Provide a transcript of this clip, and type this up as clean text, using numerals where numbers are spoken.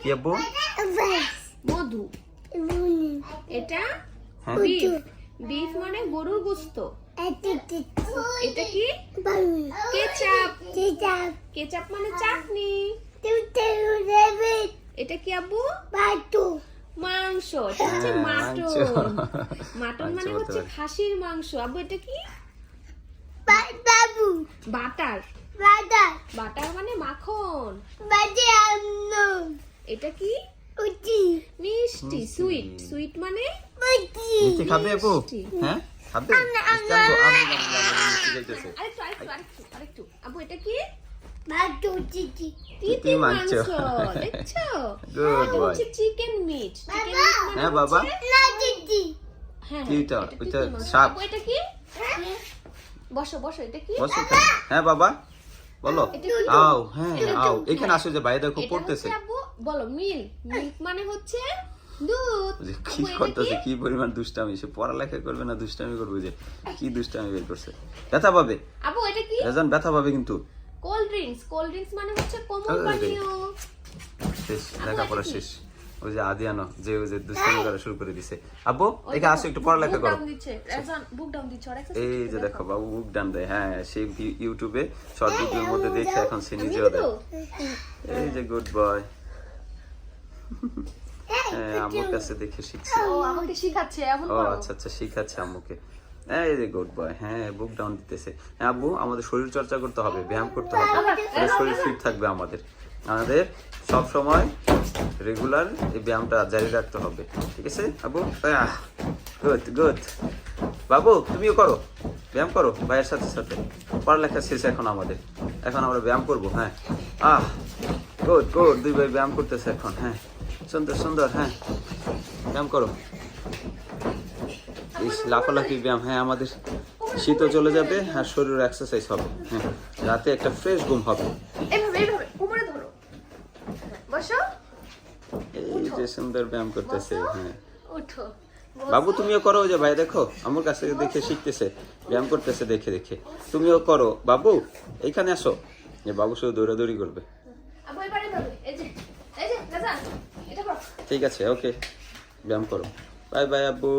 কি আব্বু? মধু। এটা বিফ। বিফ মানে গরুর গোশত। এটা কি? কেচাপ। কেচাপ মানে চাটনি। এটা কি আব্বু? মাংস। এটা হচ্ছে মাটন। মাটন মানে হচ্ছে খাসির মাংস। আব্বু এটা কি? বাটার। বাটার মানে মাখন। এটা কি? মিষ্টি। সুইট। সুইট মানে মিষ্টি খাবে আব্বু? হ্যাঁ খাবে। মিষ্টি আনবো। মিষ্টি খাইতেছে। আরেকটু। আব্বু এটা কি? তিতির মাংস। দেখছো? Good এটা boy. হচ্ছে চিকেন মিট। হ্যাঁ বাবা। হ্যাঁ, কিটা? এটা ওইটা তিতির মাংস। সাপ। আব্বু এটা কি? বসো এটা কি? বসো এখানে। হ্যাঁ বাবা বলো। এটা কি? আও হ্যাঁ আও এখানে আসো যে ভাই দেখো এটা পড়তেছে। হচ্ছে আব্বু বলো মিল্ক। মিল্ক মানে হচ্ছে দুধ। যে কি আব্বু, এটা করতেছে কি পরিমাণ দুষ্টামি, সে পড়ালেখা করবে না দুষ্টামি করবে, যে কি দুষ্টামি বের করছে। ব্যথা পাবে আব্বু এটা কি? রেজান, ব্যথা পাবে কিন্তু। Cold drinks. কোল্ড ড্রিঙ্কস মানে হচ্ছে কোমল আরে। পানীয়। শেষ লেখাপড়া শেষ। ওই যে আদিয়ানো যে ওই যে দুষ্টামি করা শুরু করে দিছে। আব্বু এখানে আসো একটু পড়ালেখা করো। বুক ডাউন দিচ্ছে আর একটা এই যে দেখো বাবু বুক ডান দেয়। হ্যাঁ সেই ইউটিউবে শর্ট ভিডিওর মধ্যে দেখে এখন সে নিজেও দেয়। এই যে গুড বয়। হ্যাঁ আম্মুর কাছে দেখে শিখছে। ও আমাকে শিখাচ্ছে এমন ও করো। আচ্ছা শিখাচ্ছে আম্মুকে। এই যে গুড বয়। হ্যাঁ বুক ডাউন দিতেছে। হ্যাঁ আব্বু আমাদের শরীর চর্চা করতে হবে, ব্যায়াম করতে হবে, তাহলে শরীর ফিট থাকবে। আমাদের সব সময় রেগুলার এই ব্যায়ামটা জারি রাখতে হবে, ঠিক আছে আব্বু? গুড বাবু তুমিও করো, ব্যায়াম করো ভাইয়ের সাথে সাথে। পড়ালেখা শেষ এখন আমাদের, এখন আমরা ব্যায়াম করবো। হ্যাঁ গুড দুই ভাই ব্যায়াম করতেছে এখন। হ্যাঁ সুন্দর। হ্যাঁ ব্যায়াম করো। এই লাফালাফি ব্যায়াম। হ্যাঁ আমাদের শীতও চলে যাবে আর শরীর এক্সারসাইজ হবে। হ্যাঁ রাতে একটা ফ্রেশ ঘুম হবে। এইভাবে কোমরে ধরো। বসো। এই যে সুন্দর ব্যায়াম করতেছে। হ্যাঁ উঠো। বাবু তুমিও করো, যে ভাই দেখো আমার কাছে দেখে শিখতেছে, ব্যায়াম করতেছে দেখে তুমিও করো। বাবু এইখানে আসো। যে বাবু শুধু দৌড়াদৌড়ি করবে। আব্বু এবারে ধরো। এই যে রাজান এটা করো। ঠিক আছে ওকে ব্যায়াম করো। বাই আব্বু।